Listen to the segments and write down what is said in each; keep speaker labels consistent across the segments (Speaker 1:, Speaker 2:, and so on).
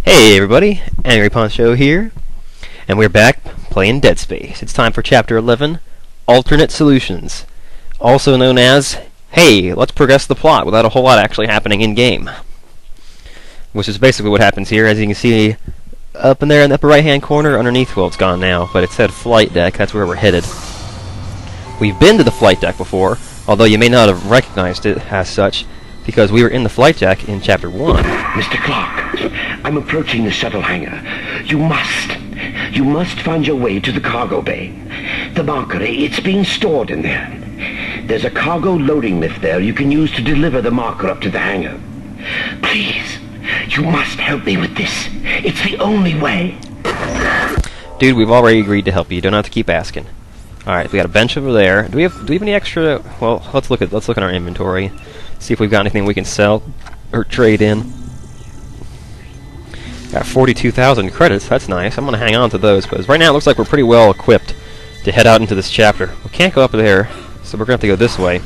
Speaker 1: Hey everybody, Angryponcho here, and we're back playing Dead Space. It's time for Chapter 11, Alternate Solutions, also known as, hey, let's progress the plot without a whole lot actually happening in-game. Which is basically what happens here, as you can see up in there in the upper right-hand corner underneath, well, it's gone now, but it said flight deck, that's where we're headed. We've been to the flight deck before, although you may not have recognized it as such, because we were in the flight deck in Chapter 1.
Speaker 2: Mr. Clark, I'm approaching the shuttle hangar. You must find your way to the cargo bay. The marker, it's being stored in there. There's a cargo loading lift there you can use to deliver the marker up to the hangar. Please, you must help me with this. It's the only way.
Speaker 1: Dude, we've already agreed to help you. You don't have to keep asking. Alright, we got a bench over there. Do we have any extra? Well, let's look at our inventory. See if we've got anything we can sell or trade in. Got 42,000 credits, that's nice. I'm gonna hang on to those, but right now it looks like we're pretty well equipped to head out into this chapter. We can't go up there, so we're gonna have to go this way.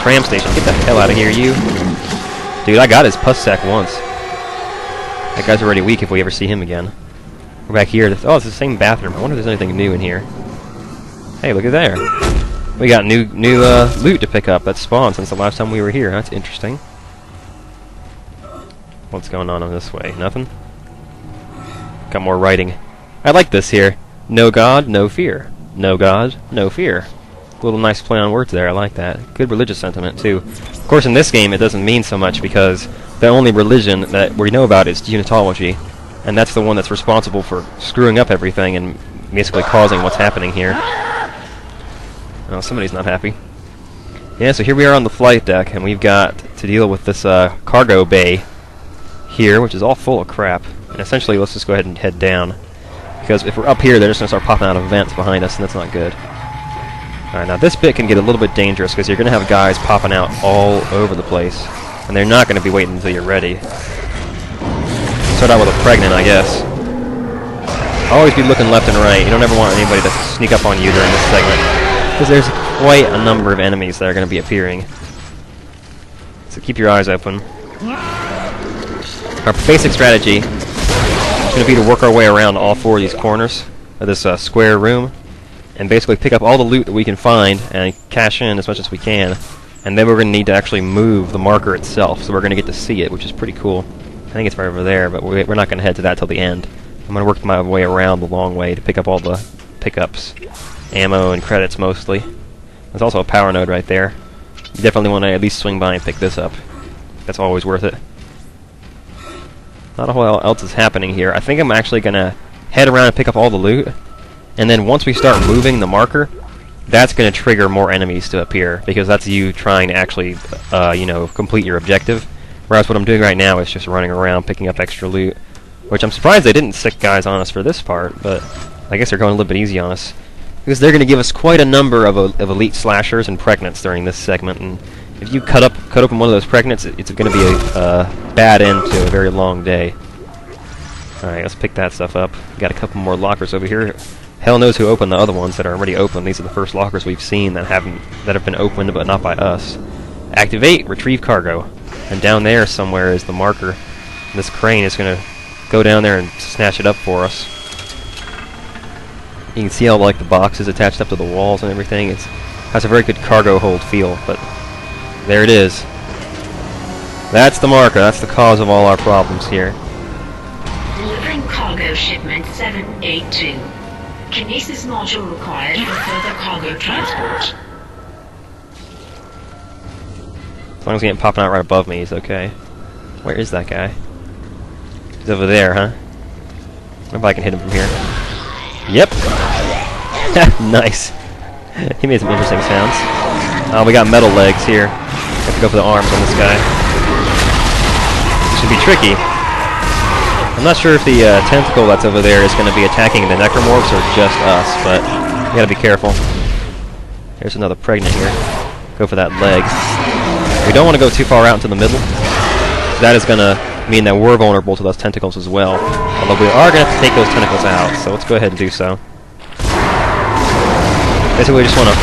Speaker 1: Tram station, get the hell out of here, you. Dude, I got his pus sack once. That guy's already weak if we ever see him again. We're back here. Oh, it's the same bathroom. I wonder if there's anything new in here. Hey, look at there. We got new loot to pick up that's spawned since the last time we were here. That's interesting. What's going on this way? Nothing? Got more writing. I like this here. No God, no fear. No God, no fear. Little nice play on words there. I like that. Good religious sentiment, too. Of course, in this game, it doesn't mean so much because the only religion that we know about is unitology. And that's the one that's responsible for screwing up everything and basically causing what's happening here. Oh, somebody's not happy. Yeah, so here we are on the flight deck, and we've got to deal with this cargo bay here, which is all full of crap. And essentially, let's just go ahead and head down. Because if we're up here, they're just going to start popping out of vents behind us, and that's not good. Alright, now this bit can get a little bit dangerous, because you're going to have guys popping out all over the place. And they're not going to be waiting until you're ready. Start out with a pregnant, I guess. Always be looking left and right. You don't ever want anybody to sneak up on you during this segment. Because there's quite a number of enemies that are going to be appearing. So keep your eyes open. Our basic strategy is going to be to work our way around all four of these corners of this square room and basically pick up all the loot that we can find and cash in as much as we can. And then we're going to need to actually move the marker itself, so we're going to get to see it, which is pretty cool. I think it's right over there, but we're not going to head to that till the end. I'm going to work my way around the long way to pick up all the pickups. Ammo and credits mostly. There's also a power node right there. You definitely want to at least swing by and pick this up. That's always worth it. Not a whole lot else is happening here. I think I'm actually going to head around and pick up all the loot. And then once we start moving the marker, that's going to trigger more enemies to appear. Because that's you trying to actually, complete your objective. Whereas what I'm doing right now is just running around picking up extra loot. Which I'm surprised they didn't sick guys on us for this part. But I guess they're going a little bit easy on us. Because they're going to give us quite a number of elite slashers and pregnants during this segment, and if you cut open one of those pregnants, it's going to be a bad end to a very long day. Alright, let's pick that stuff up. Got a couple more lockers over here. Hell knows who opened the other ones that are already open. These are the first lockers we've seen that have been opened, but not by us. Activate, retrieve cargo. And down there somewhere is the marker. And this crane is going to go down there and snatch it up for us. You can see how the box is attached up to the walls and everything. It has a very good cargo hold feel, but there it is. That's the marker. That's the cause of all our problems here.
Speaker 3: Delivering cargo shipment 782. Kinesis module required for further cargo transport.
Speaker 1: As long as he ain't popping out right above me, he's okay. Where is that guy? He's over there, huh? I wonder if I can hit him from here. Yep. Nice. He made some interesting sounds. We got metal legs here. Have to go for the arms on this guy. Should be tricky. I'm not sure if the tentacle that's over there is going to be attacking the necromorphs or just us, but you gotta be careful. Here's another pregnant here. Go for that leg. We don't want to go too far out into the middle. That is going to mean that we're vulnerable to those tentacles as well. Although we are going to have to take those tentacles out, so let's go ahead and do so. Basically, we just want to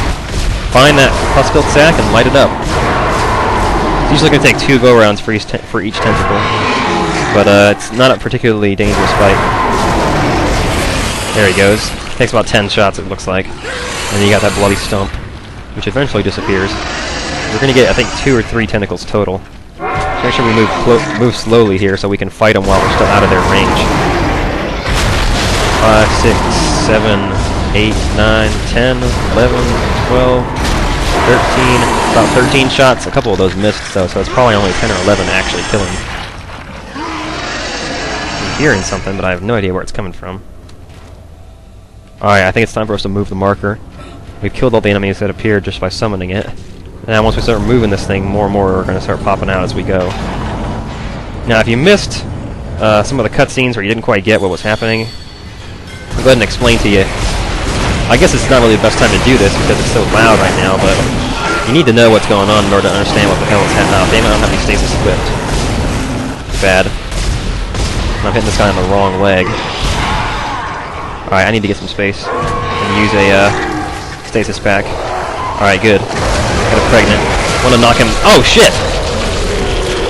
Speaker 1: find that pus-filled sack and light it up. It's usually going to take 2 go-rounds for each tentacle. but it's not a particularly dangerous fight. There he goes. Takes about 10 shots, it looks like. And then you got that bloody stump, which eventually disappears. We're going to get, I think, 2 or 3 tentacles total. So make sure we move slowly here so we can fight them while we're still out of their range. 5, 6, 7, 8, 9, 10, 11, 12, 13. About 13 shots. A couple of those missed, though, so it's probably only 10 or 11 actually killing. I'm hearing something, but I have no idea where it's coming from. Alright, I think it's time for us to move the marker. We've killed all the enemies that appeared just by summoning it. Now once we start moving this thing, more and more are going to start popping out as we go. Now if you missed some of the cutscenes or you didn't quite get what was happening, I'll go ahead and explain to you. I guess it's not really the best time to do this because it's so loud right now, but you need to know what's going on in order to understand what the hell is happening. Oh, damn it, I don't have any stasis equipped. Bad. I'm hitting this guy on the wrong leg. Alright, I need to get some space and use a stasis pack. Alright, good. Got a pregnant. Want to knock him. Oh, shit!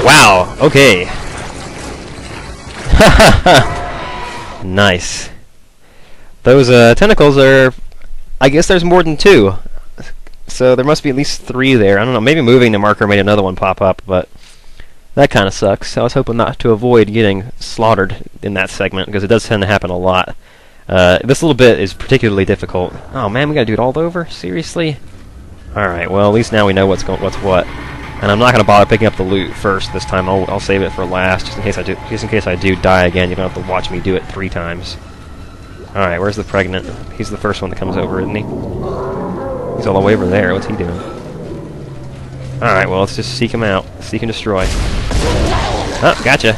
Speaker 1: Wow, okay. Nice. Those tentacles are... I guess there's more than 2. So there must be at least 3 there. I don't know, maybe moving the marker made another one pop up, but that kind of sucks. I was hoping not to avoid getting slaughtered in that segment, because it does tend to happen a lot. This little bit is particularly difficult. Oh man, we gotta do it all over? Seriously? Alright, well at least now we know what's what. And I'm not gonna bother picking up the loot first this time. I'll save it for last, just in case I do die again. You don't have to watch me do it 3 times. Alright, where's the pregnant? He's the first one that comes over, isn't he? He's all the way over there. What's he doing? Alright, well let's just seek him out. Seek and destroy. Oh, gotcha.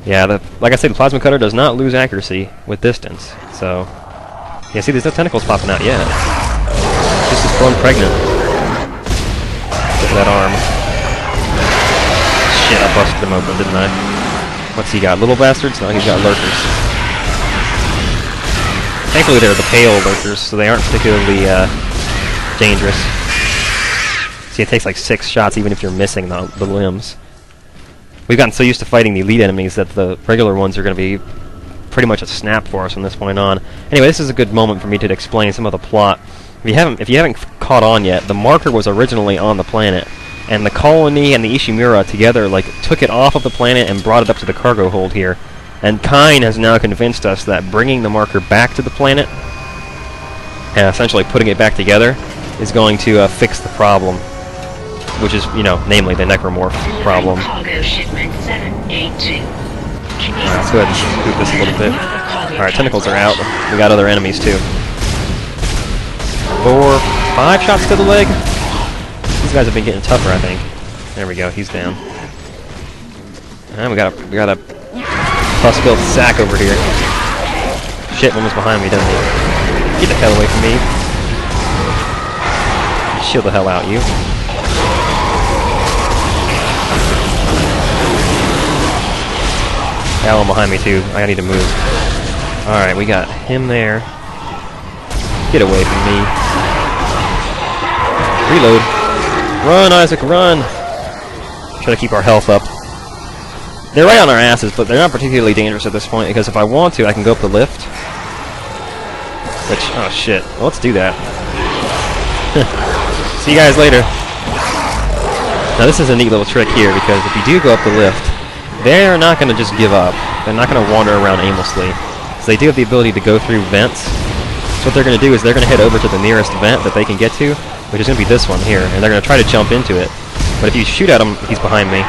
Speaker 1: Yeah, like I said, the plasma cutter does not lose accuracy with distance. So, yeah, see, there's no tentacles popping out yet. This is grown pregnant. Look at that arm. Shit, I busted him open, didn't I? What's he got? Little bastards? No, he's got lurkers. Thankfully, they're the pale lurkers, so they aren't particularly dangerous. See, it takes like 6 shots even if you're missing the limbs. We've gotten so used to fighting the elite enemies that the regular ones are going to be pretty much a snap for us from this point on. Anyway, this is a good moment for me to explain some of the plot. If you haven't caught on yet, the marker was originally on the planet, and the colony and the Ishimura together took it off of the planet and brought it up to the cargo hold here. And Kine has now convinced us that bringing the marker back to the planet, and essentially putting it back together, is going to fix the problem. Which is, namely the necromorph problem.
Speaker 3: Cargo shipment 782.
Speaker 1: Alright, let's go ahead and scoop this a little bit. Alright, tentacles are out. We got other enemies too. 4, 5 shots to the leg. These guys have been getting tougher, I think. There we go, he's down. And we got a pus-filled sack over here. Shit, one was behind me, doesn't he? Get the hell away from me. Chill the hell out, you. Alan behind me too. I need to move. Alright, we got him there. Get away from me. Reload. Run, Isaac, run! Try to keep our health up. They're right on our asses, but they're not particularly dangerous at this point, because if I want to, I can go up the lift. Which, oh shit. Well, let's do that. See you guys later. Now this is a neat little trick here, because if you do go up the lift, they're not going to just give up. They're not going to wander around aimlessly. So they do have the ability to go through vents. So what they're going to do is they're going to head over to the nearest vent that they can get to, which is going to be this one here, and they're going to try to jump into it. But if you shoot at him, he's behind me.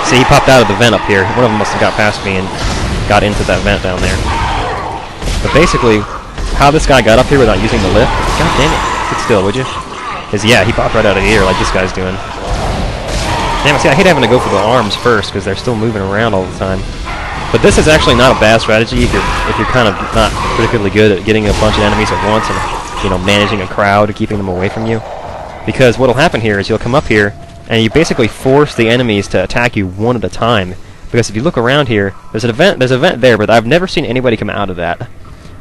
Speaker 1: See, he popped out of the vent up here. One of them must have got past me and got into that vent down there. But basically, how this guy got up here without using the lift, god damn it, sit still, would you? Is, yeah, he popped right out of the air like this guy's doing. Damn it, see, I hate having to go for the arms first, because they're still moving around all the time. But this is actually not a bad strategy if you're kind of not particularly good at getting a bunch of enemies at once and, managing a crowd, keeping them away from you. Because what'll happen here is you'll come up here, and you basically force the enemies to attack you one at a time. Because if you look around here, there's a vent there, but I've never seen anybody come out of that.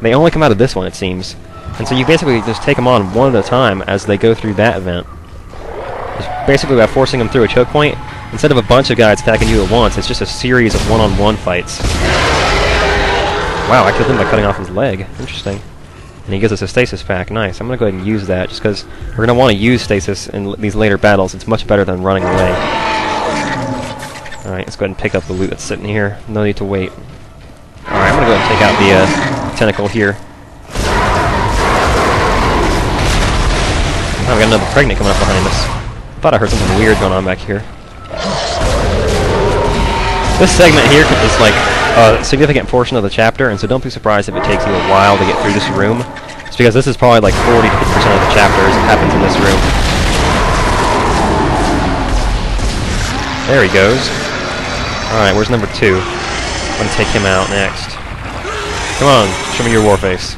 Speaker 1: They only come out of this one, it seems. And so you basically just take them on one at a time as they go through that vent. Just basically by forcing them through a choke point, Instead of a bunch of guys attacking you at once, it's just a series of one-on-one fights. Wow, I killed him by cutting off his leg. Interesting. And he gives us a stasis pack. Nice. I'm going to go ahead and use that, just because we're going to want to use stasis in these later battles. It's much better than running away. Alright, let's go ahead and pick up the loot that's sitting here. No need to wait. Alright, I'm going to go ahead and take out the tentacle here. Oh, we got another pregnant coming up behind us. Thought I heard something weird going on back here. This segment here is like a significant portion of the chapter, and so don't be surprised if it takes you a while to get through this room. It's because this is probably like 40 to 50% of the chapter happens in this room. There he goes. Alright, where's number 2? I'm gonna take him out next. Come on, show me your war face.